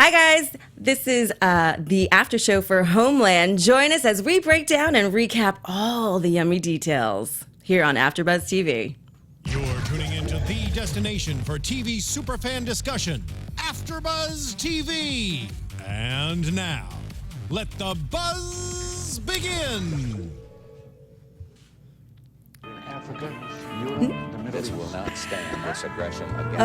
Hi guys, this is the after show for Homeland. Join us as we break down and recap all the yummy details here on AFTERBUZZ TV. You're tuning into the destination for TV superfan discussion, AFTERBUZZ TV. And now, let the buzz begin. Africa, Europe, the Middle East will not stand this aggression against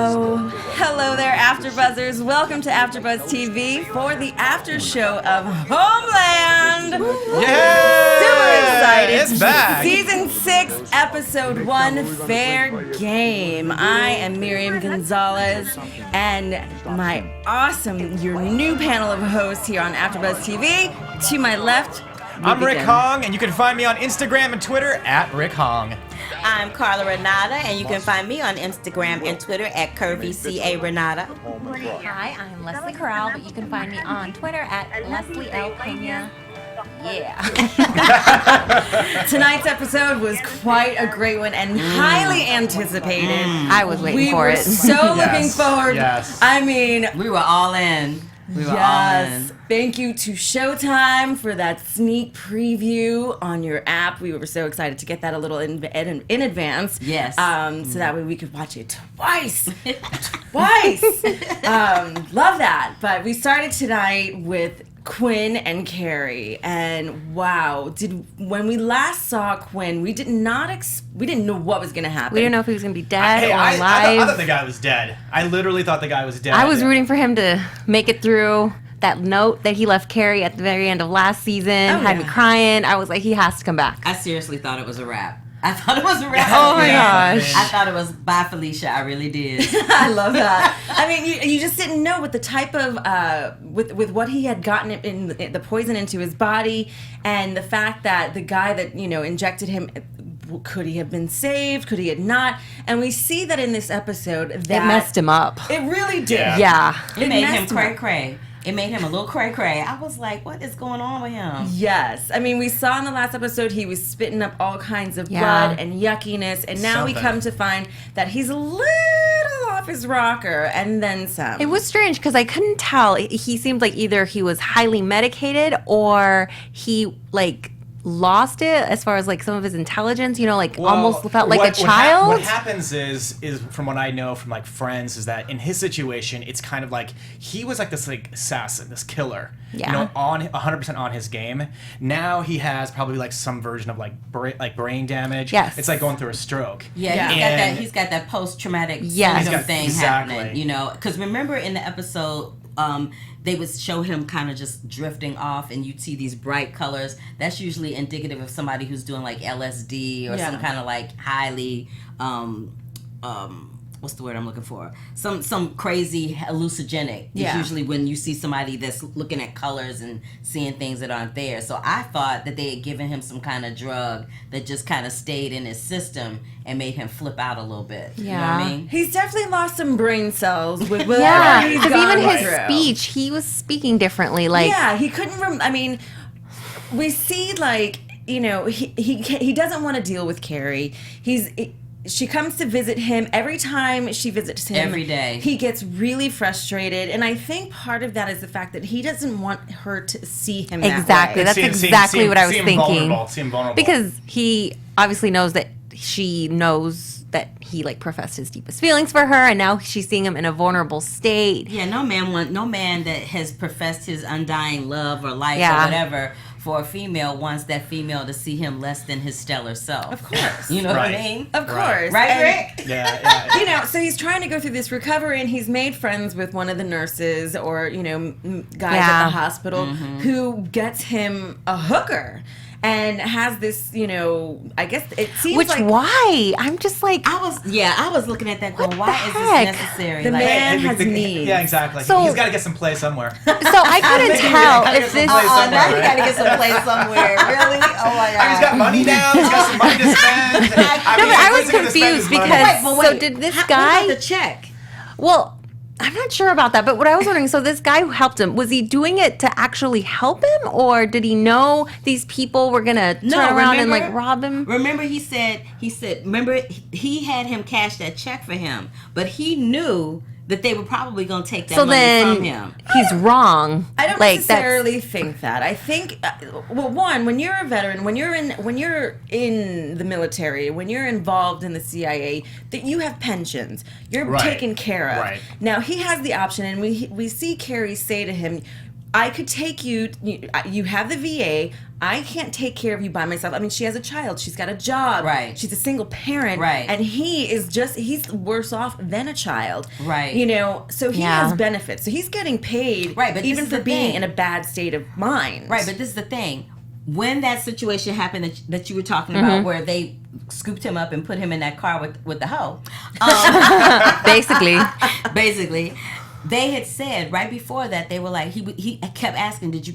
Hello there, AfterBuzzers. Welcome to AFTERBUZZ TV for the after show of Homeland. Yeah! Super excited. It's back. Season 6, Episode 1, Fair Game. I am Miriam Gonzalez, and my your new panel of hosts here on AFTERBUZZ TV. To my left, I'm Rick Hong, and you can find me on Instagram and Twitter at Rick Hong. I'm Carla Renata, and you can find me on Instagram and Twitter at CurvyCA Renata. Hi, I'm Lesley Corral, but you can find me on Twitter at Lesley L. Pena. Yeah. Tonight's episode was quite a great one and highly anticipated. I was waiting for it. We were so looking forward. Yes. I mean, We were all in. yes. Thank you to Showtime for that sneak preview on your app. We were so excited to get that a little in advance. Yes. So that way we could watch it twice. Twice. Love that. But we started tonight with Quinn and Cary, and wow, when we last saw Quinn, we didn't know what was going to happen. We didn't know if he was going to be dead or alive. I thought the guy was dead. I literally thought the guy was dead. I was rooting for him to make it through that note that he left Cary at the very end of last season. Had me crying. I was like, he has to come back. I seriously thought it was a wrap. I thought it was a wrap. Oh my gosh. I thought it was bye, Felicia. I really did. I love that. I mean, you just didn't know with the type of with what he had gotten in the poison into his body, and the fact that the guy that injected him, could he have been saved? Could he have not? And we see that in this episode that It messed him up. It really did. Yeah. It made him messed up. cray-cray. It made him a little cray-cray. I was like, what is going on with him? Yes. I mean, we saw in the last episode he was spitting up all kinds of Yeah. blood and yuckiness, and now we Something. come to find that he's a little off his rocker, and then some. It was strange because I couldn't tell. He seemed like either he was highly medicated or he lost it as far as some of his intelligence, almost felt like a child. What happens is from what I know from friends, is that in his situation, it's kind of like he was this assassin, this killer, on 100% on his game. Now he has probably some version of brain damage. Yes. It's like going through a stroke. Yeah, he's got that post-traumatic Yes. syndrome thing Exactly. happening, because remember in the episode, they would show him kind of just drifting off, and you'd see these bright colors. That's usually indicative of somebody who's doing LSD or some kind of highly, what's the word I'm looking for? Some crazy hallucinogenic. It's usually when you see somebody that's looking at colors and seeing things that aren't there. So I thought that they had given him some kind of drug that just kind of stayed in his system and made him flip out a little bit. You know what I mean? He's definitely lost some brain cells with whatever Yeah, he's because gone even his through. speech, he was speaking differently. He couldn't. I mean, we see he doesn't want to deal with Cary. She comes to visit him. Every time she visits him, Every day, he gets really frustrated, and I think part of that is the fact that he doesn't want her to see him Exactly. that way. That's exactly what I was thinking. See him vulnerable. Because he obviously knows that she knows that he professed his deepest feelings for her, and now she's seeing him in a vulnerable state. Yeah, no man that has professed his undying love or life or whatever for a female wants that female to see him less than his stellar self. Of course. You know what I mean? Of course. Right, Rick? Yeah. So he's trying to go through this recovery, and he's made friends with one of the nurses or, guys at the hospital who gets him a hooker. And has this, I guess it seems why? I'm just I was looking at that going, why is this necessary? The man has needs. Yeah, exactly. So- He's got to get some play somewhere. So I couldn't tell if this. Now you gotta get some play somewhere. Really? Oh my God. He's got money now. He's got some money to spend. No, but I was confused because so did this guy? What about the check? Well, I'm not sure about that, but what I was wondering, so this guy who helped him, was he doing it to actually help him, or did he know these people were gonna turn around and rob him? Remember he said, remember he had him cash that check for him, but he knew that they were probably going to take that So money then from him. he's wrong. I don't like, necessarily think that. I think, well, one, when you're a veteran, when you're in the military, when you're involved in the CIA, that you have pensions, you're taken care of. Right. Now he has the option, and we see Cary say to him, I could take you. You have the VA. I can't take care of you by myself. I mean, she has a child. She's got a job. Right. She's a single parent. Right. And he's worse off than a child. Right. You know, so he has benefits. So he's getting paid. Right, but even this is for the being thing. in a bad state of mind. Right, but this is the thing. When that situation happened that you were talking about, where they scooped him up and put him in that car with the hoe, basically, they had said right before that, they were like, he kept asking, did you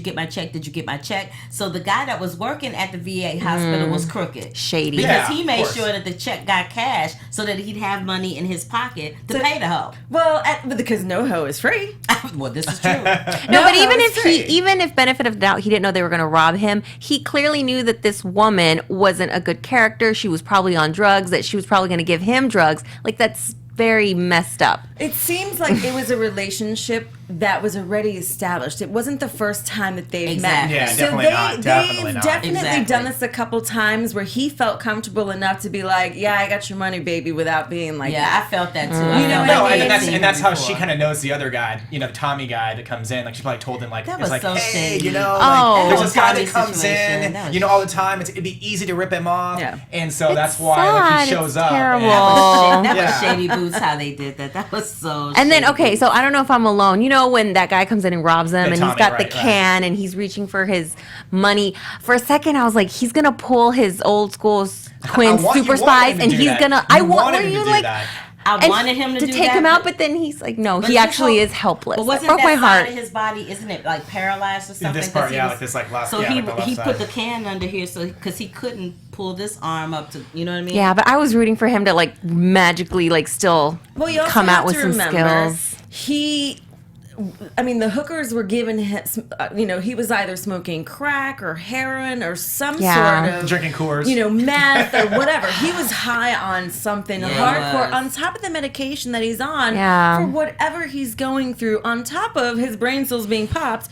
get my check? Did you get my check? So the guy that was working at the VA hospital was crooked. Shady. Because he made sure that the check got cashed so that he'd have money in his pocket to pay the hoe. Well, because no hoe is free. Well, this is true. No, but even if benefit of the doubt, he didn't know they were going to rob him. He clearly knew that this woman wasn't a good character. She was probably on drugs. That she was probably going to give him drugs. Like, that's very messed up. It seems like it was a relationship that was already established. It wasn't the first time that they've Exactly. met. Yeah, So definitely not. they've Definitely not. definitely Exactly. done this a couple times where he felt comfortable enough to be like, yeah, I got your money, baby, without being like Yeah, that. I felt that too. You know what No, I mean? and that's how she kind of knows the other guy, you know, the Tommy guy that comes in. Like, she probably told him, like, That it's was like, so hey, shady. you know, Oh. like, there's this guy Tommy that comes situation. in, That was you know, all the time. It'd be easy to rip him off. Yeah. And so that's why sad. like, he shows It's up. terrible. That was Yeah. shady boots how they did that. That was so And then, shady. okay, so I don't know if I'm alone. You know when that guy comes in and robs them, and Tommy, he's got the right. can, and he's reaching for his money. For a second, I was like, he's gonna pull his old school Quinn I want- super you wanted spies, him to and do he's that. gonna. You I want wanted him you to do like. that. I and wanted him to do take that, him out, but then he's like, no, he actually is helpless. But That wasn't broke that my side heart. of his body, isn't it like paralyzed or something? This 'Cause part, he yeah, was- like this, like left. So yeah, like the left he side. put the can under here, so because he couldn't pull this arm up to, you know what I mean? Yeah, but I was rooting for him to like magically like still Well, you also come have out with to some remember, skills. The hookers were giving him, he was either smoking crack or heroin or some Yeah. sort of Drinking Coors. meth or whatever. He was high on something hardcore on top of the medication that he's on for whatever he's going through, on top of his brain cells being popped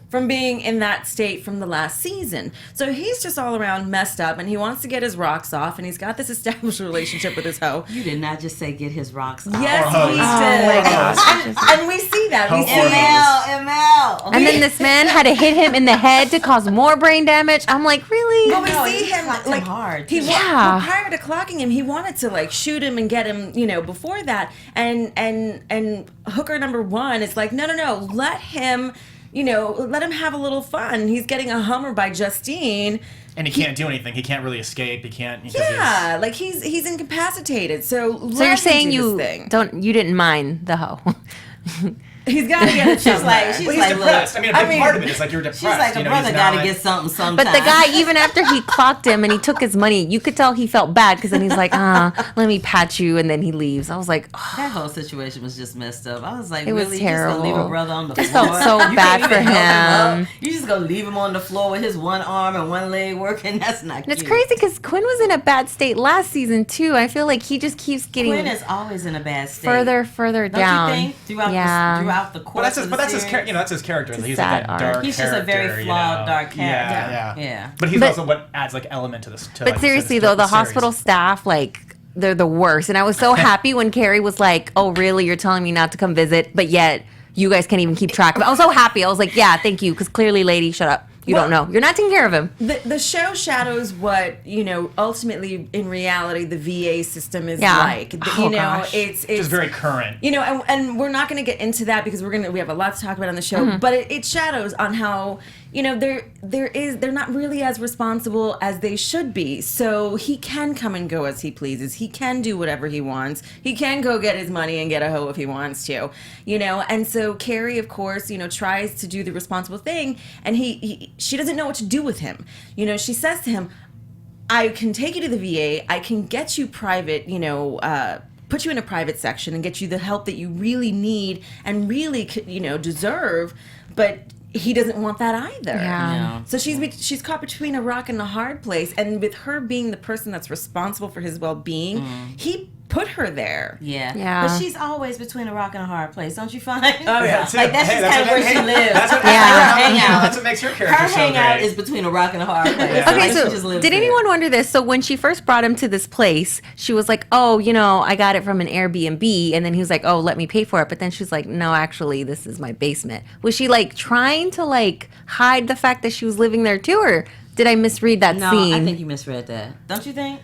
from being in that state from the last season. So he's just all around messed up, and he wants to get his rocks off, and he's got this established relationship with his hoe. You did not just say get his rocks off. Yes, Or we hose. did. And we see that. We Hoe see or that. ML. And then this man had to hit him in the head to cause more brain damage. I'm like, really? Well, we No, see he him clocked him like hard, He too. Yeah. prior to clocking him, he wanted to like shoot him and get him, before that. And hooker number one is like, no, let him have a little fun. He's getting a Hummer by Justine. And he can't do anything. He can't really escape. He can't. Yeah, like he's incapacitated. So So you're saying you you didn't mind the hoe? He's got to get a She's like, Well, he's depressed. look. I mean, a big part of it is like you're depressed. She's like, a brother got to get something sometime. But the guy, even after he clocked him and he took his money, you could tell he felt bad because then he's like, let me pat you, and then he leaves. I was like, oh, That whole situation was just messed up. I was like, It was really? You just gonna leave a terrible. brother on the Just floor? felt so You bad can't for even help him. up? You just gonna leave him on the floor with his one arm and one leg working? That's not and it's cute. crazy because Quinn was in a bad state last season too. I feel like he just keeps getting Quinn is always in a bad state. further Don't down. you think? Throughout the course But that's his. of But the that's his. series? That's his character. It's a He's sad like that arc. dark He's just a very character, flawed, dark character. Yeah. But he's But- also what adds like element to this. To, But like, seriously to though, the series. hospital staff, like, they're the worst. And I was so happy when Cary was like, oh, really? You're telling me not to come visit, but yet you guys can't even keep track of it. I was so happy. I was like, yeah, thank you. Because clearly, lady, shut up. You don't know. You're not taking care of him. The show shadows what ultimately in reality the VA system is Yeah. like. Oh, gosh. It's Just very current. and we're not going to get into that because we have a lot to talk about on the show. But it shadows on how they're not really as responsible as they should be. So he can come and go as he pleases. He can do whatever he wants. He can go get his money and get a hoe if he wants to. And so Cary, of course, tries to do the responsible thing, and she doesn't know what to do with him. She says to him, I can take you to the VA. I can get you private, put you in a private section and get you the help that you really need and really, deserve. But he doesn't want that either. Yeah. No. So she's caught between a rock and a hard place. And with her being the person that's responsible for his well-being, he put her there. Yeah. But she's always between a rock and a hard place, don't you find? Oh yeah. Like that's just kind of where she lives. That's what, that's what makes her character her so hangout great. is between a rock and a hard place. Yeah. Okay, Like, so she just lives did there. anyone wonder this? So when she first brought him to this place, she was like, "Oh, I got it from an Airbnb," and then he was like, "Oh, let me pay for it." But then she's like, "No, actually, this is my basement." Was she like trying to like hide the fact that she was living there too, or did I misread that scene? No, I think you misread that. Don't you think?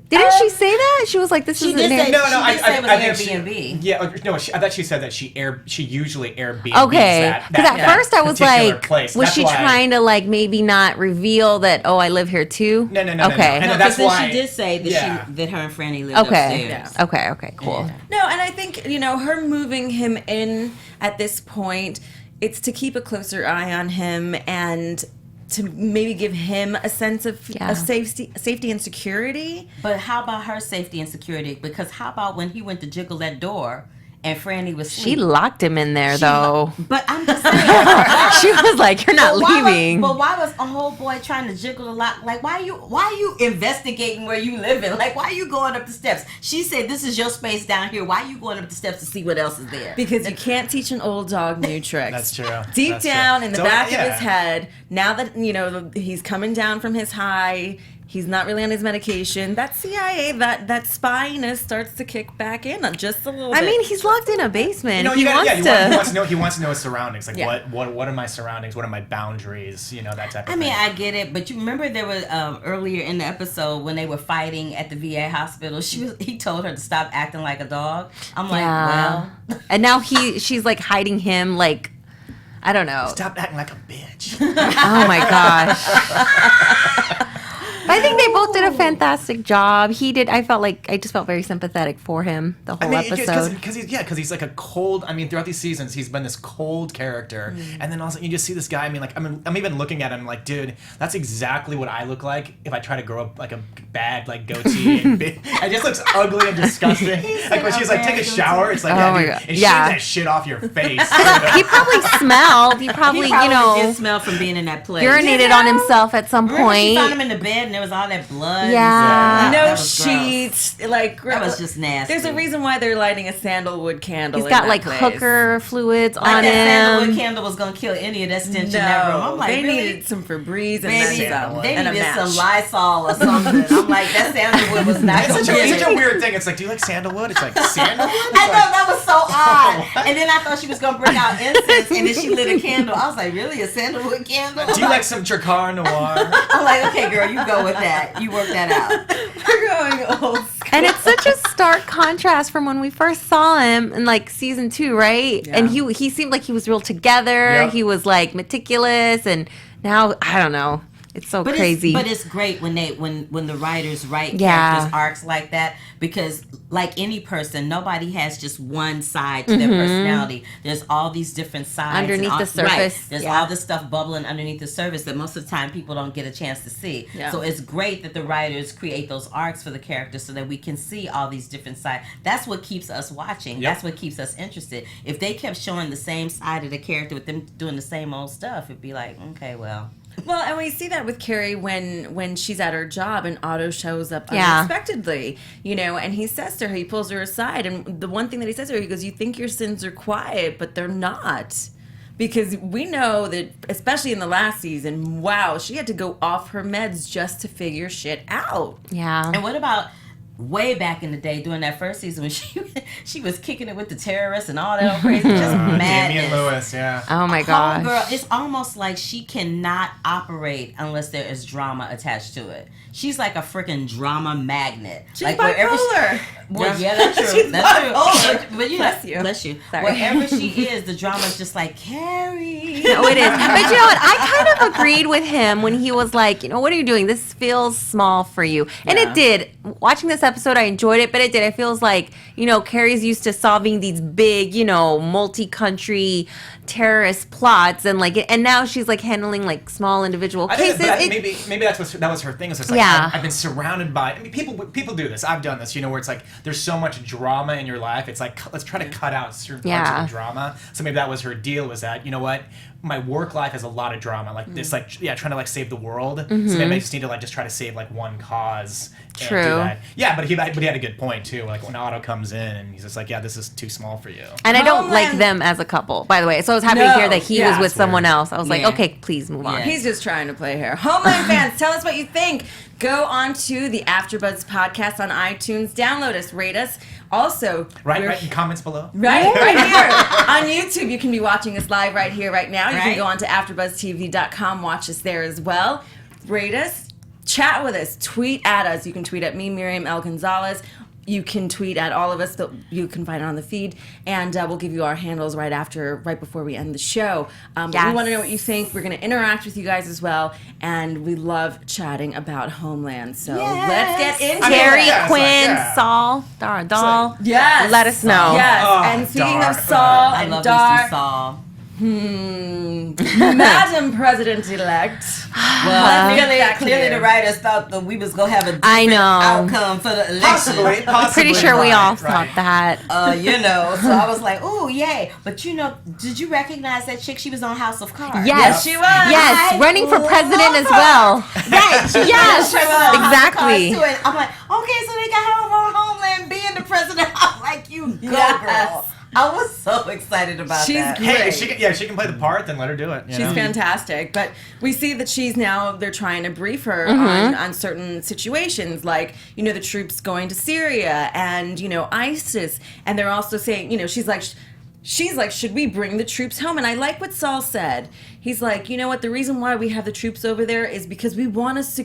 Didn't she say that? She was like, "This is She did an say, Airbnb." it was Airbnb. I thought she said that she usually Airbnb. Okay, because at first I was like, place. was That's she why, trying to like maybe not reveal that? Oh, I live here too. No. Okay. No, that's Because why she did say that that her and Franny lived Okay. upstairs. Okay. Cool. Yeah. No, and I think, her moving him in at this point, it's to keep a closer eye on him and to maybe give him a sense of safety and security. But how about her safety and security? Because how about when he went to jiggle that door and Franny was She asleep? locked him in there though. But I'm just saying. She was like, "You're not leaving." But why was a whole boy trying to jiggle the lock? Like, why are you investigating where you living? Like, why are you going up the steps? She said, "This is your space down here. Why are you going up the steps to see what else is there?" Because you can't teach an old dog new tricks. That's true. Deep That's down true. in the So, back yeah. of his head, now that, he's coming down from his high, he's not really on his medication, that CIA, that spyness starts to kick back in just a little bit. I mean, he's locked in a basement. He He wants to. He wants to know his surroundings. Like, Yeah. what are my surroundings? What are my boundaries? That type of thing. I mean, I get it, but you remember there was earlier in the episode when they were fighting at the VA hospital. He told her to stop acting like a dog. I'm like, well, And now she's like hiding him, like, I don't know. Stop acting like a bitch. Oh my gosh. I think they both did a fantastic job. He did. I just felt very sympathetic for him the whole episode. Because he's like a cold. I mean, throughout these seasons, he's been this cold character, and then also you just see this guy. I mean, like I'm even looking at him like, dude, that's exactly what I look like if I try to grow up like a bad like goatee. And it just looks ugly and disgusting. Like when she's like, take a shower, it's like, Oh my God. and shave Yeah. that shit off your face. He probably smelled. He probably, did smell from being in that place. urinated on himself at some Remember she point. found him in the bed and there was all that blood. Yeah. That no was gross. sheets. Like, That was just nasty. There's a reason why they're lighting a sandalwood candle. He's in got that like place. hooker fluids Like on that sandalwood him. candle was gonna kill any of that stench in that room. I'm like, they really? needed some Febreze and Maybe then some. they and a needed match. some Lysol or something. I'm like, that sandalwood was not gonna It's get such it. a weird thing. It's like, do you like sandalwood? It's like sandalwood. I know, that was so odd. And then I thought she was gonna bring out incense, and then she lit a candle. I was like, really, a sandalwood candle? Do you like some Dracar Noir? I'm like, okay, girl, you go with that. You work that out. We're going old school. And it's such a stark contrast from when we first saw him in like season 2, right? Yeah. And he seemed like he was real together. Yep. He was like meticulous, and now I don't know. It's so crazy. But it's great when the writers write Yeah. characters arcs like that, because like any person, nobody has just one side to their personality. There's all these different sides Underneath and the surface. Right. There's Yeah. all this stuff bubbling underneath the surface that most of the time people don't get a chance to see. Yeah. So it's great that the writers create those arcs for the characters so that we can see all these different sides. That's what keeps us watching. Yep. That's what keeps us interested. If they kept showing the same side of the character with them doing the same old stuff, it'd be like, okay, well. Well, and we see that with Carrie when she's at her job and Otto shows up Yeah. unexpectedly, and he says to her, he pulls her aside, and the one thing that he says to her, he goes, "You think your sins are quiet, but they're not." Because we know that, especially in the last season, wow, she had to go off her meds just to figure shit out. yeah. And what about way back in the day during that first season when she was kicking it with the terrorists and all that old crazy just Damian madness. Lewis, yeah. Oh my gosh. Girl, it's almost like she cannot operate unless there is drama attached to it. She's like a freaking drama magnet. She's like bipolar. Well, yeah, that's true. She's That's true. bipolar. But bless you. Sorry. Wherever she is, the drama's just like, Carrie. No, it is. But you know what? I kind of agreed with him when he was like, what are you doing? This feels small for you. And Yeah. it did. Watching this episode, I enjoyed it, but it did. It feels like, Carrie's used to solving these big, multi-country terrorist plots and and now she's handling small individual cases. Maybe that was her thing. It's just I've been surrounded by. I mean, people do this. I've done this. Where it's there's so much drama in your life. It's let's try to cut out certain parts of the drama. So maybe that was her deal. Was that what? My work life has a lot of drama, this, trying to save the world. Mm-hmm. So maybe I just need to just try to save one cause. True. And do that. Yeah, but he had a good point too. When Otto comes in and he's just this is too small for you. And I don't like them as a couple, by the way. So I was happy to hear that he was with someone else. I was okay, please move on. He's just trying to play hair. Homeland fans, tell us what you think. Go on to the AfterBuzz podcast on iTunes. Download us, rate us. Also, write in comments below. Right here on YouTube. You can be watching us live right here, right now. You can go on to AfterBuzzTV.com, watch us there as well. Rate us, chat with us, tweet at us. You can tweet at me, Miriam L. Gonzalez. You can tweet at all of us, but you can find it on the feed, and we'll give you our handles right before we end the show. But we want to know what you think. We're going to interact with you guys as well, and we love chatting about Homeland. So let's get into Cary, Quinn, Saul, Dar. Yes. Let us know. Yes. And speaking of Saul I and love Dar, me some Saul. Madam President-elect. Well, clearly the writers thought that we was going to have a different outcome for the election. Possibly. Pretty sure we all thought that. So I was like, ooh, yay. But did you recognize that chick? She was on House of Cards. Yes, she was. Yes, running for president as well. Right. Yes, exactly. I'm like, okay, so they got her on Homeland being the president. I'm like, you go, girl. I was so excited about that. Great. Hey, she can play the part, then let her do it. She's fantastic. But we see that they're trying to brief her on certain situations, like, the troops going to Syria and, ISIS. And they're also saying, she's like, should we bring the troops home? And I like what Saul said. He's like, you know what? The reason why we have the troops over there is because we want to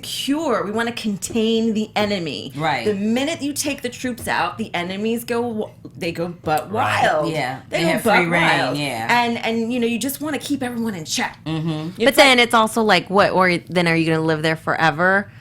contain the enemy. Right. The minute you take the troops out, the enemies go butt wild. Yeah. They have go free butt reign. wild. Yeah. And you just want to keep everyone in check. Mm-hmm. But then it's also what? Or then are you going to live there forever?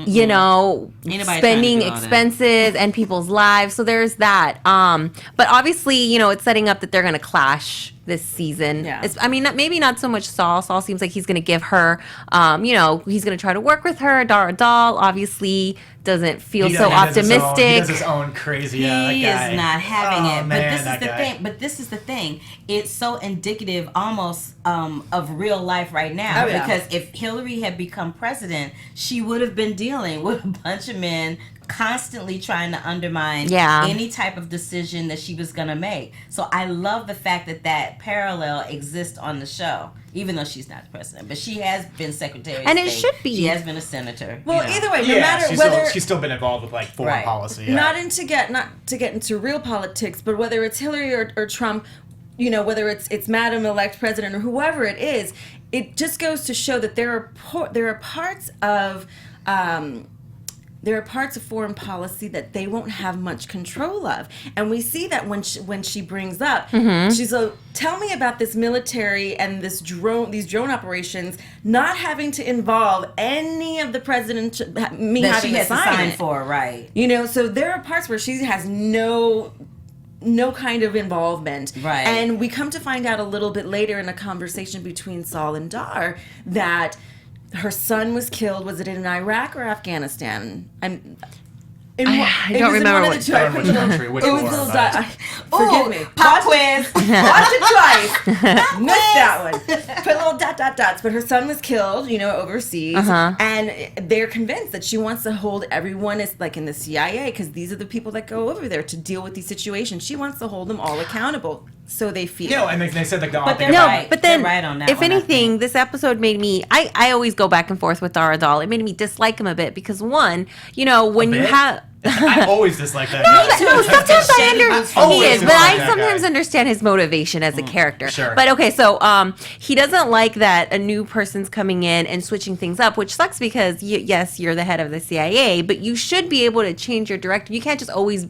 Spending expenses and people's lives. So there's that. But obviously, it's setting up that they're going to clash this season. Yeah. Maybe not so much Saul. Saul seems like he's going to give her, he's going to try to work with her. Dar obviously doesn't feel so optimistic. He does his own crazy. He is not having it. Man, but this is the thing. It's so indicative, almost of real life right now. Oh, yeah. Because if Hillary had become president, she would have been dealing with a bunch of men constantly trying to undermine any type of decision that she was going to make. So I love the fact that parallel exists on the show, even though she's not the president. But she has been Secretary of State. And it should be. She has been a senator. Well, either way, no matter whether... she's still been involved with foreign policy. Yeah. Not to get into real politics, but whether it's Hillary or Trump, whether it's Madam-elect President or whoever it is, it just goes to show that there are parts of... there are parts of foreign policy that they won't have much control of. And we see that when she brings up, she's like, tell me about this military and these drone operations not having to involve any of the president, me that having she has to to sign sign it. for, right. So there are parts where she has no kind of involvement. Right. And we come to find out a little bit later in a conversation between Saul and Dar that her son was killed. Was it in Iraq or Afghanistan? I don't remember which country, which war. Forgive me. Pop quiz. Watch it twice. Missed that one. Put little dots. But her son was killed, overseas. And they're convinced that she wants to hold everyone as in the CIA, because these are the people that go over there to deal with these situations. She wants to hold them all accountable. So they feel. And they said the But they're No, but then, they're right on that if one, anything, this episode made me. I always go back and forth with Dar. It made me dislike him a bit because when you have. I always dislike that. No, sometimes I understand he is, but I that sometimes guy. understand his motivation as a character. Sure. But okay, so he doesn't like that a new person's coming in and switching things up, which sucks because yes, you're the head of the CIA, but you should be able to change your directive. You can't just always,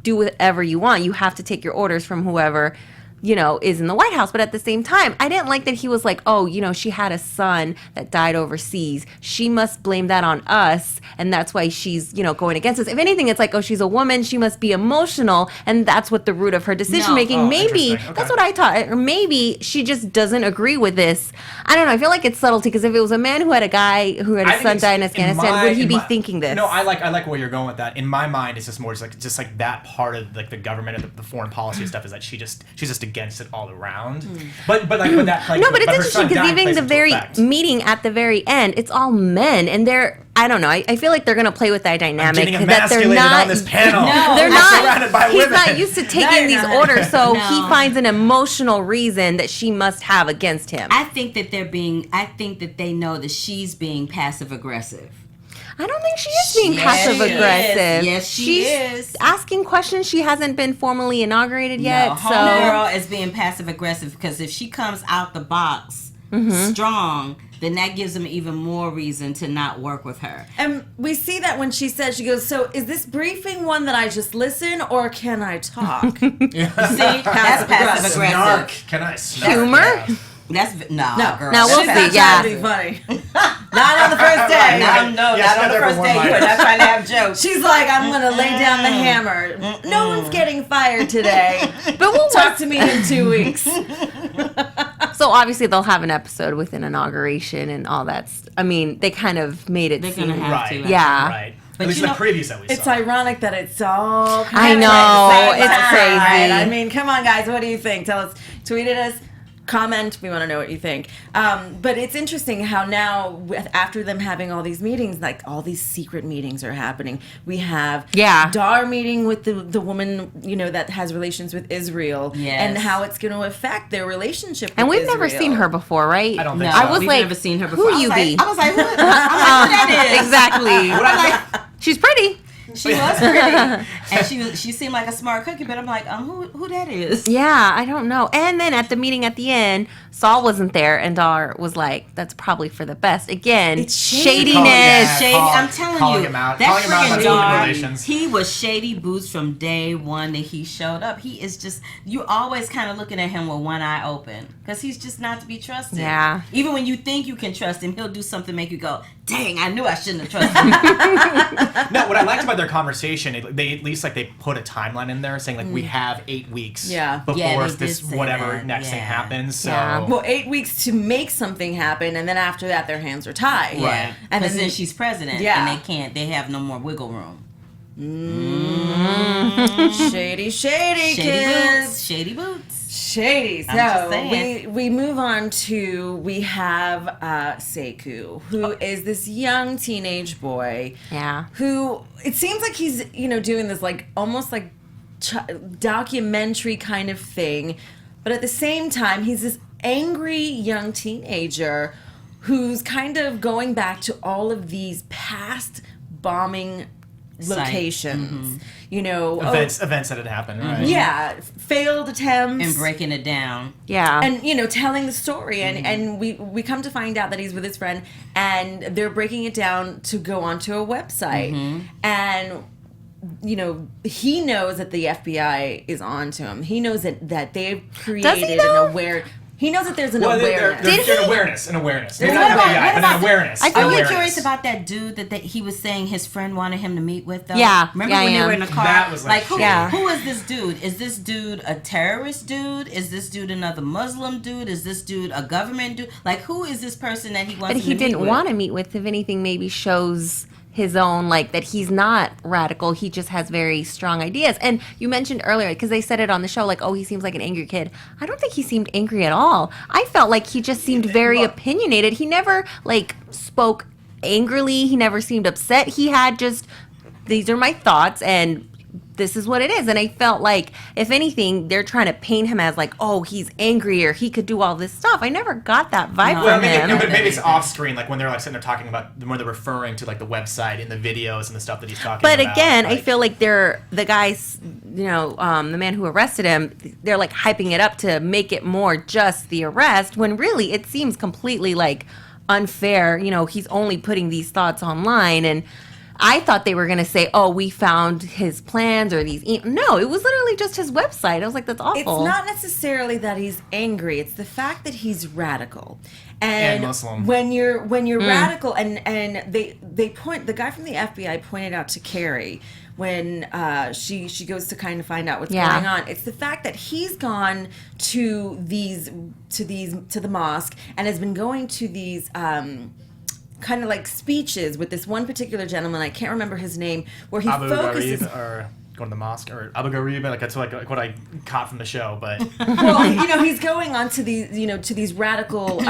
do whatever you want. You have to take your orders from whoever is in the White House. But at the same time, I didn't like that he was like, oh, she had a son that died overseas. She must blame that on us, and that's why she's, going against us. If anything, it's like, oh, she's a woman. She must be emotional, and that's what the root of her decision making. Oh, maybe okay. that's what I thought. Or maybe she just doesn't agree with this. I don't know. I feel like it's subtlety, because if it was a man who had a son die in Afghanistan, would he be thinking this? No, I like where you're going with that. In my mind, it's just more just like that part of like the government and the foreign policy stuff is that she's just against it all around. But that like no, but it's her interesting son because dying even plays the into very effect. meeting at the very end, it's all men, and I don't know. I feel like they're gonna play with that dynamic Getting that they're emasculated not on this panel. they're I'm not. surrounded by He's women. not used to taking these orders, so No. he finds an emotional reason that she must have against him. I think that they know that she's being passive aggressive. I don't think she is being Yes, passive she is. aggressive. Yes, she She's is. asking questions. She hasn't been formally inaugurated yet. No, So homegirl is being passive aggressive because if she comes out the box strong, then that gives them even more reason to not work with her. And we see that when she says, she goes, so is this briefing one that I just listen, or can I talk? See, that's passive Snark. aggressive. Can I snark? humor. Yeah. No, girl. Now we'll That's see. passive- Yeah. Trying to be funny. Not on the first day. Not on the first day. You are not trying to have jokes. She's like, I'm gonna lay down the hammer. No one's getting fired today. But we'll Talk to me in 2 weeks. So obviously they'll have an episode with an inauguration and all that. I mean, they kind of made it They're seem. gonna have Right. to. Yeah. Right. But At least you the know- previews that we It's saw. ironic that it's all I kind of know, like the same it's side. crazy. I mean, come on, guys. What do you think? Tell us. Tweet at us. Comment. We want to know what you think. But it's interesting how now, after them having all these meetings, like all these secret meetings are happening. We have Dar meeting with the woman, that has relations with Israel, and how it's going to affect their relationship. And with we've never Israel. seen her before, right? I don't think No, so. I was we've like, never seen her before. who you be? I was like, who that is? Exactly. She's pretty. She was pretty, and she seemed like a smart cookie. But I'm like, who that is? Yeah, I don't know. And then at the meeting at the end, Saul wasn't there, and Dar was like, "That's probably for the best." Again, It's shadiness. Shady. I'm telling calling you, him out, that calling him out freaking about Dar, human relations. he was shady boots from day one that he showed up. He is just, you always kind of looking at him with one eye open because he's just not to be trusted. Yeah. Even when you think you can trust him, he'll do something make you go, "Dang, I knew I shouldn't have trusted him." No, what I liked about their conversation, they at least they put a timeline in there saying we have 8 weeks before Yeah, they this did say whatever that. next thing Yeah. happens. So Yeah. Well, 8 weeks to make something happen, and then after that, their hands are tied. Yeah, And because then then she's president, Yeah. and they have no more wiggle room. Shady, Shady kids. boots, shady boots. Shady. I'm just So saying. we move on to, we have Sekou, who is this young teenage boy. Yeah. Who, it seems like he's, doing this almost like documentary kind of thing. But at the same time, he's this angry young teenager who's kind of going back to all of these past bombing locations. events that had happened, right? Yeah, failed attempts. And breaking it down. Yeah. And telling the story, and we come to find out that he's with his friend, and they're breaking it down to go onto a website, and he knows that the FBI is onto him. He knows that they've created though? an aware. He knows that there's an Well, awareness. they're an awareness. An awareness. There's Not an FBI, awareness. but an awareness. I feel I'm like really curious about that dude that he was saying his friend wanted him to meet with, though. Yeah, Remember yeah, when I they were am. in the car? That was like who, Yeah. who is this dude? Is this dude a terrorist dude? Is this dude another Muslim dude? Is this dude a government dude? Like, who is this person that he wants But to he meet didn't with? want to meet with, if anything, maybe shows his own, that he's not radical. He just has very strong ideas. And you mentioned earlier, because they said it on the show, oh, he seems like an angry kid. I don't think he seemed angry at all. I felt like he just seemed very opinionated. He never, spoke angrily. He never seemed upset. He had just, these are my thoughts, and this is what it is. And I felt like, if anything, they're trying to paint him as he's angry or he could do all this stuff. I never got that vibe Well, from him. but maybe it's off screen, when they're sitting there talking about when they're referring to the website and the videos and the stuff that he's talking But about. again, I feel like they're the guys, the man who arrested him, they're hyping it up to make it more just the arrest, when really it seems completely unfair. He's only putting these thoughts online, and I thought they were going to say, oh, we found his plans or these. No, it was literally just his website. I was like, that's awful. It's not necessarily that he's angry. It's the fact that he's radical. And Muslim. When you're radical, and they point, the guy from the FBI pointed out to Cary when she goes to kind of find out what's going on. It's the fact that he's gone to the mosque and has been going to these kind of like speeches with this one particular gentleman. I can't remember his name, where he focuses. Or going to the mosque, or Abu Ghraib, like that's like what I caught from the show. But well, he's going on to these, to these radical,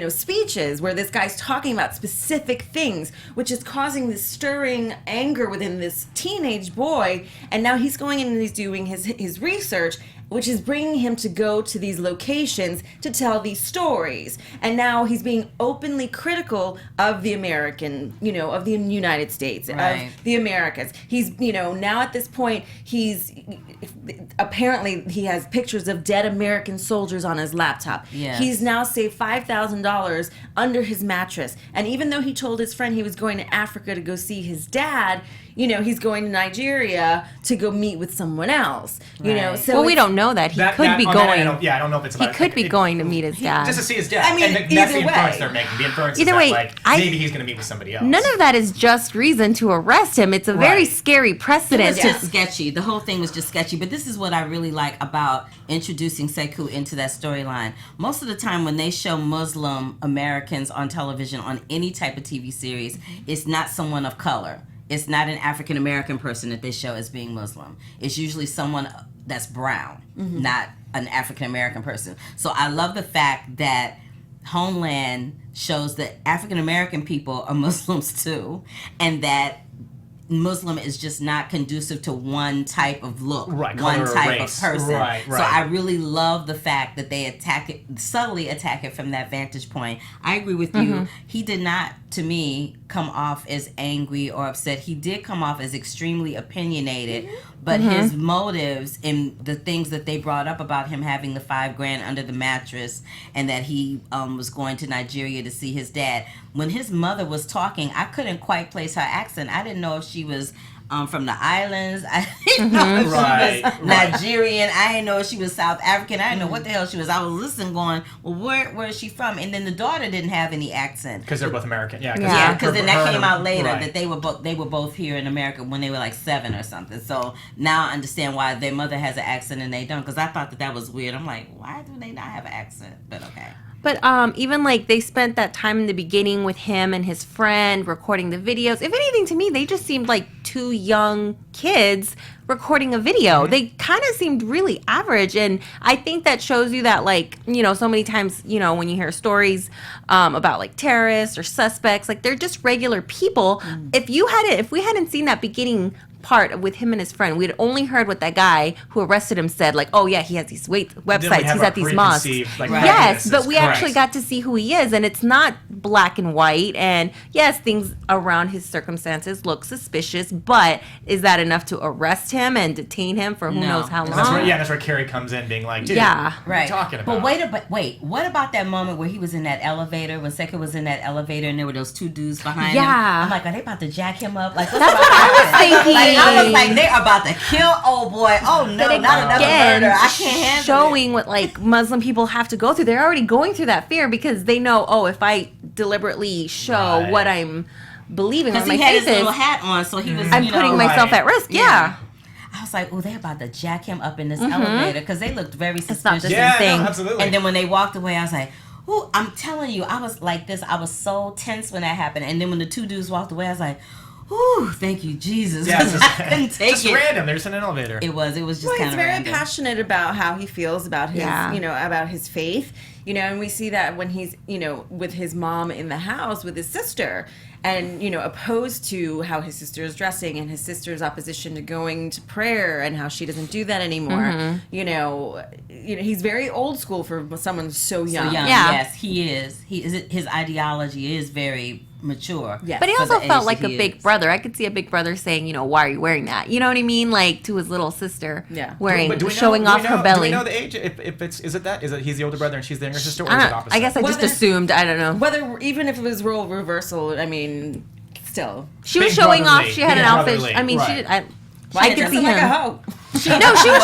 speeches where this guy's talking about specific things, which is causing this stirring anger within this teenage boy. And now he's going in and he's doing his research, which is bringing him to go to these locations to tell these stories. And now he's being openly critical of the American, of the United States, of the Americas. He's, now at this point, apparently he has pictures of dead American soldiers on his laptop. Yes. He's now saved $5,000 under his mattress. And even though he told his friend he was going to Africa to go see his dad, he's going to Nigeria to go meet with someone else. So we don't know that. He could be going. I don't know if it's about. He could be going to meet his dad. Just to see his dad. I mean, and that's the either inference way. they're making. The inference Either is way, that maybe he's going to meet with somebody else. None of that is just reason to arrest him. It's a very scary precedent. It was just sketchy. The whole thing was just sketchy. But this is what I really like about introducing Sekou into that storyline. Most of the time when they show Muslim Americans on television on any type of TV series, it's not someone of color. It's not an African American person that they show as being Muslim. It's usually someone that's brown, not an African American person. So I love the fact that Homeland shows that African American people are Muslims too, and that Muslim is just not conducive to one type of look, one type of person. Right. So I really love the fact that they subtly attack it from that vantage point. I agree with you. He did not, to me, come off as angry or upset. He did come off as extremely opinionated, but his motives and the things that they brought up about him having the $5,000 under the mattress and that he was going to Nigeria to see his dad. When his mother was talking, I couldn't quite place her accent. I didn't know if she was from the islands. I didn't know if she was Nigerian. I didn't know if she was South African. I didn't know what the hell she was. I was listening going, well, where is she from? And then the daughter didn't have any accent. Because they're both American. Because then that came out later that they were both here in America when they were like 7 or something. So now I understand why their mother has an accent and they don't. Because I thought that was weird. I'm like, why do they not have an accent? But okay. But even like they spent that time in the beginning with him and his friend recording the videos. If anything, to me, they just seemed like two young kids recording a video. They kind of seemed really average. And I think that shows you that, like, so many times, when you hear stories about like terrorists or suspects, like they're just regular people. If we hadn't seen that beginning part with him and his friend, we'd only heard what that guy who arrested him said, like, oh yeah, he has these websites, he's at these mosques. Yes, but we actually got to see who he is, and it's not black and white. And yes, things around his circumstances look suspicious, but is that enough to arrest him and detain him for who knows how long? That's where Cary comes in, being like, dude, what are you talking about? But wait, what about that moment where he was in that elevator, when Sekou was in that elevator and there were those two dudes behind him? I'm like, are they about to jack him up? Like, that's what I was thinking. I was like, they're about to kill old boy. Oh no, not another murder. I can't handle showing what like Muslim people have to go through. They're already going through that fear because they know, oh, if I deliberately show what I'm believing, because he had his little hat on, so he was. I'm putting myself at risk. Yeah. I was like, oh, they're about to jack him up in this elevator because they looked very suspicious. It's not the same thing. No, absolutely. And then when they walked away, I was like, oh, I'm telling you, I was like this. I was so tense when that happened. And then when the two dudes walked away, I was like, ooh, thank you, Jesus. Yeah, I couldn't take just random. They're just in an elevator. It was just kind of he's very random. passionate about how he feels about his, about his faith, and we see that when he's, with his mom in the house with his sister, and, opposed to how his sister is dressing and his sister's opposition to going to prayer and how she doesn't do that anymore. He's very old school for someone so young. Yes, he is. His ideology is very mature. Yes. But he also felt like a big brother. I could see a big brother saying, why are you wearing that? You know what I mean? Like to his little sister showing off her belly. Do we know the age? Is it he's the older brother and she's the younger sister, or is it opposite? I guess I just assumed. I don't know. Even if it was role reversal, I mean, still. She was Big showing off. brotherly. She had Big an outfit. brotherly. I mean, Right. she did. I Why could see like a him. hoe? No, she was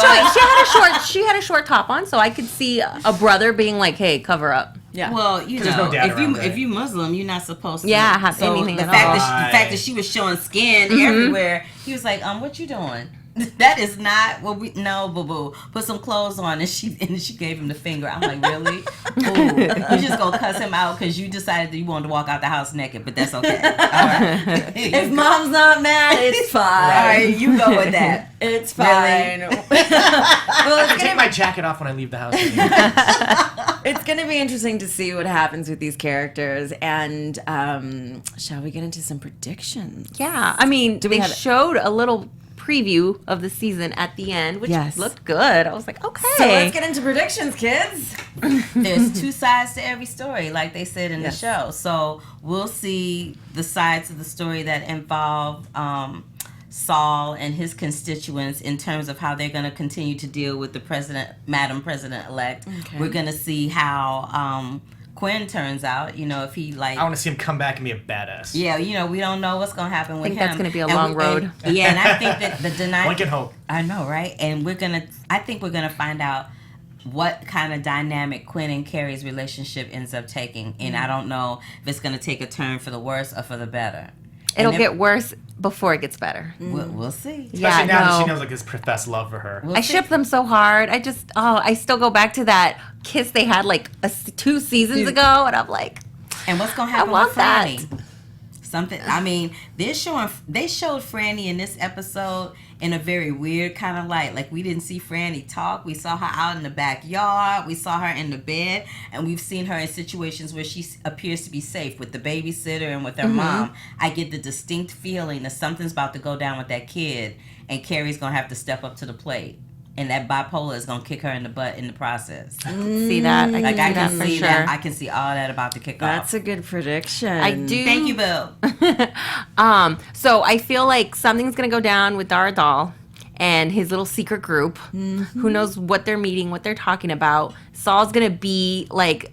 showing. She had a short top on, so I could see a brother being like, "Hey, cover up." Yeah. Well, you There's know, no doubt around if that. you Muslim, you're not supposed to. Yeah, have anything the at fact all. the fact that she was showing skin everywhere, he was like, what you doing? That is not what we. No, boo boo. Put some clothes on, and she gave him the finger. I'm like, really? Ooh, you just gonna cuss him out because you decided that you wanted to walk out the house naked, but that's okay. All right. If mom's not mad, it's fine. All right, you go with that. It's fine. Really? Well, I take my jacket off when I leave the house. it's going to be interesting to see what happens with these characters. And shall we get into some predictions? Yeah, I mean, we they have- showed a little preview of the season at the end, which Yes. looked good. I was like, okay. So let's get into predictions, kids. There's two sides to every story, like they said in Yes. the show. So we'll see the sides of the story that involve Saul and his constituents in terms of how they're going to continue to deal with the Madam President-elect. Okay. We're going to see how Quinn turns out. You know, if he like. I want to see him come back and be a badass. Yeah, you know, we don't know what's going to happen with him. think that's gonna be a And long road. Yeah, and I think that the denial. Lincoln Hope. I know, right? And I think we're gonna find out what kind of dynamic Quinn and Carrie's relationship ends up taking. And I don't know if it's gonna take a turn for the worse or for the better. It'll And get worse before it gets better. We'll see. Especially Yeah, now that she no. knows like his professed love for her. We'll I see. ship them so hard. I still go back to that kiss they had like 2 seasons ago, and I'm like, And what's gonna happen want with that. Franny? Something. I mean, they showed Franny in this episode in a very weird kind of light. Like, we didn't see Franny talk. We saw her out in the backyard. We saw her in the bed, and we've seen her in situations where she appears to be safe with the babysitter and with her mom. I get the distinct feeling that something's about to go down with that kid, and Carrie's gonna have to step up to the plate. And that bipolar is gonna kick her in the butt in the process. see that. Like, I can for see sure. that. I can see all that about to kick That's off. a good prediction. I do. Thank you, Bill. So I feel like something's gonna go down with Daradal and his little secret group. Who knows what they're meeting, what they're talking about. Saul's gonna be like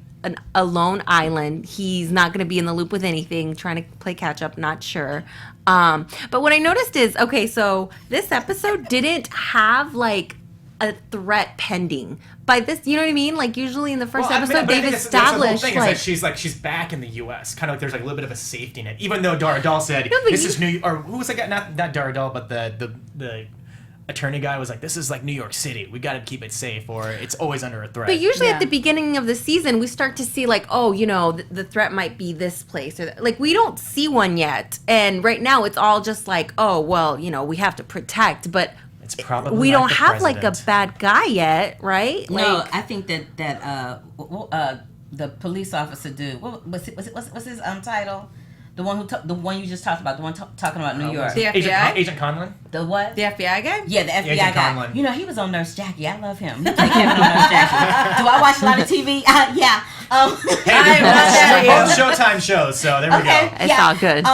a lone island. He's not gonna be in the loop with anything, trying to play catch up, not sure. But what I noticed is, okay, so this episode didn't have like a threat pending. By this, you know what I mean? Like, usually in the first episode, they've established that's the whole thing, like, is that she's back in the U.S. Kind of like there's like a little bit of a safety net. Even though Daradal said No, but this you- is New, or who was that guy? Not Daradal, but the attorney guy was like, this is like New York City. We got to keep it safe, or it's always under a threat. But usually Yeah. at the beginning of the season, we start to see like, oh, you know, the threat might be this place, or like we don't see one yet. And right now, it's all just like, oh, well, you know, we have to protect, but it's probably we like don't the have like a president. bad guy yet, right? No, Like, I think that the police officer dude. What's his title? The one you just talked about. The one talking about New York. The FBI? Agent Conlon. The what? The FBI guy? Yeah, the FBI Agent guy. Conlon. You know, he was on Nurse Jackie. I love him. He played Kevin on Nurse Jackie. Do I watch a lot of TV? Yeah. Hey, both Showtime shows, so there we Okay. go. It's all good.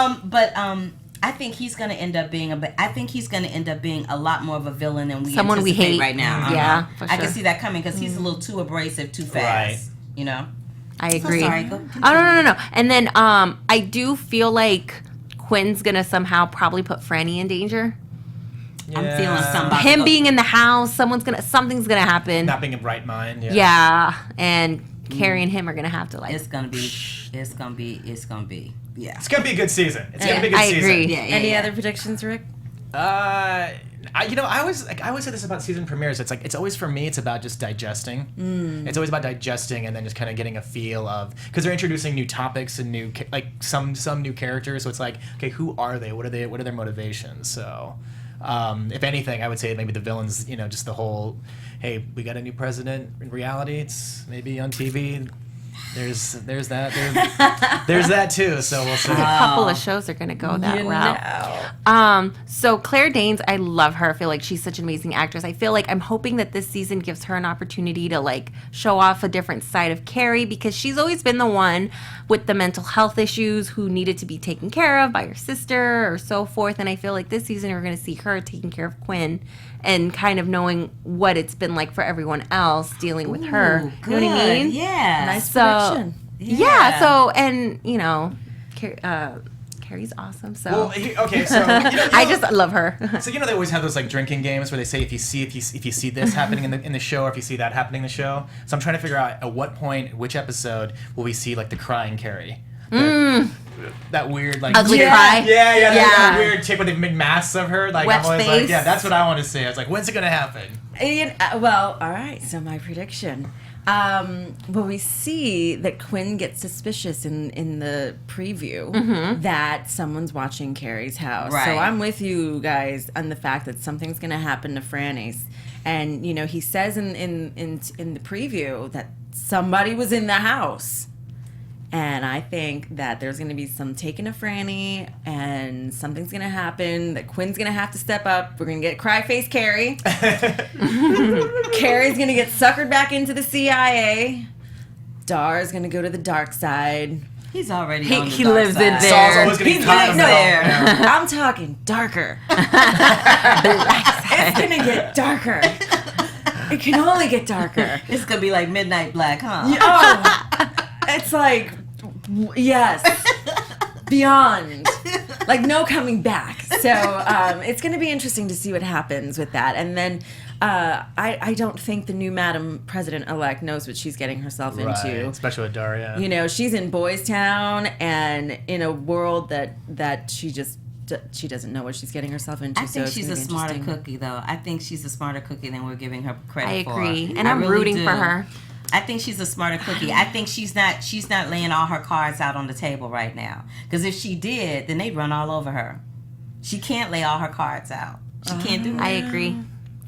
I think he's gonna end up being a lot more of a villain than we Someone we anticipate hate. right now. Yeah, for I can sure. see that coming because he's a little too abrasive, too fast. Right. You know. I So agree. sorry. Go. Oh no. And then I do feel like Quinn's gonna somehow probably put Franny in danger. I'm feeling something. Him being in the house, something's gonna happen. Not being in right mind. Yeah. Yeah, and Carrie and him are gonna have to like. It's gonna be. Yeah. It's gonna be a good season. It's gonna be a good I season. agree. Yeah. Any other predictions, Rick? I always say this about season premieres. It's like, it's always, for me, it's about just digesting. It's always about digesting and then just kind of getting a feel of, because they're introducing new topics and new some new characters. So it's like, okay, who are they? What are their motivations? So, if anything, I would say maybe the villains. You know, just the whole, hey, we got a new president. In reality, it's maybe on TV. There's that. There's that too. So we'll see. A couple of shows are gonna go that route. So Claire Danes, I love her. I feel like she's such an amazing actress. I feel like I'm hoping that this season gives her an opportunity to like show off a different side of Cary, because she's always been the one with the mental health issues who needed to be taken care of by her sister or so forth. And I feel like this season we're gonna see her taking care of Quinn and kind of knowing what it's been like for everyone else dealing with her. Ooh, You know what I mean? Yeah. Nice So prediction. yeah. So, and you know, Carrie Carrie's awesome. So Well, okay, so I just love her. So they always have those like drinking games where they say if you see this happening in the show, or if you see that happening in the show. So I'm trying to figure out at what point, which episode will we see like the crying Carrie. That weird like ugly cry. Yeah. That weird chick with the big masks of her. Like Wet I'm always face. like, yeah, that's what I want to see. I was like, when's it gonna happen? Well, all right. So my prediction. Well, we see that Quinn gets suspicious in the preview that someone's watching Carrie's house. Right. So I'm with you guys on the fact that something's going to happen to Franny's. And he says in the preview that somebody was in the house. And I think that there's going to be some taking of Franny, and something's going to happen, that Quinn's going to have to step up. We're going to get cry-face Cary. Carrie's going to get suckered back into the CIA. Dar's going to go to the dark side. He's already on the He dark lives side. in there. Saul's always gonna be He's caught in gonna- the no. middle. I'm talking darker. It's going to get darker. It can only get darker. It's gonna be like Midnight Black, huh? Oh, it's like, yes, beyond, like no coming back. So it's going to be interesting to see what happens with that. And then I don't think the new Madam President-elect knows what she's getting herself into. Especially with Daria. She's in Boys Town and in a world that she doesn't know what she's getting herself into. I think so she's a smarter cookie, though. I think she's a smarter cookie than we're giving her credit I for. agree, and I I'm really rooting do. for her. I think she's a smarter cookie. I think she's not laying all her cards out on the table right now. Because if she did, then they'd run all over her. She can't lay all her cards out. She can't do it. I agree.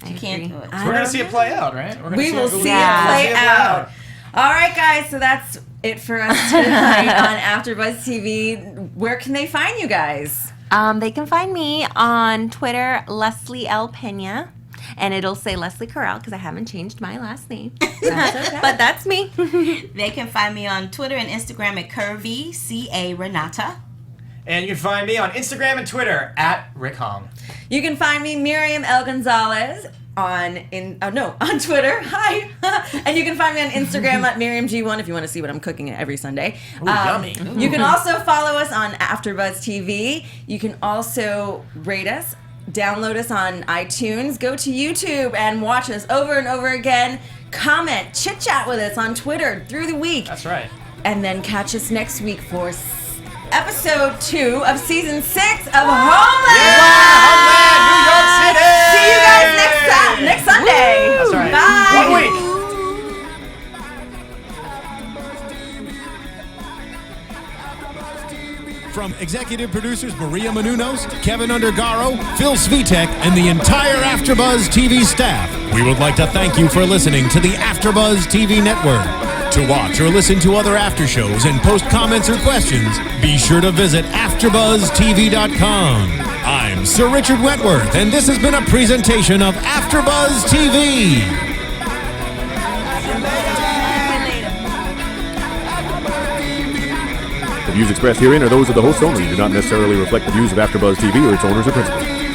She can't do it. So we're gonna see it play out, right? We will see it Yeah. play out. All right, guys. So that's it for us tonight on AfterBuzz TV. Where can they find you guys? They can find me on Twitter, Lesley L. Pena, and it'll say Lesley Corral because I haven't changed my last name. That's okay. But that's me. They can find me on Twitter and Instagram at Curvy, C-A Renata. And you can find me on Instagram and Twitter at Rick Hong. You can find me, Miriam L. Gonzalez, on Twitter. Hi. And you can find me on Instagram at MiriamG1 if you want to see what I'm cooking every Sunday. Ooh, yummy. You can also follow us on AfterBuzz TV. You can also rate us, download us on iTunes, go to YouTube and watch us over and over again. Comment, chit-chat with us on Twitter through the week. That's right. And then catch us next week for episode 2 of season 6 of Homeland. Homeland, New York City. See you guys next Sunday. That's right. Bye. 1 week. From executive producers Maria Menounos, Kevin Undergaro, Phil Svitek, and the entire AfterBuzz TV staff, we would like to thank you for listening to the AfterBuzz TV network. To watch or listen to other after shows and post comments or questions, be sure to visit AfterBuzzTV.com. I'm Sir Richard Wentworth, and this has been a presentation of AfterBuzz TV. The views expressed herein are those of the hosts only and do not necessarily reflect the views of AfterBuzz TV or its owners or principals.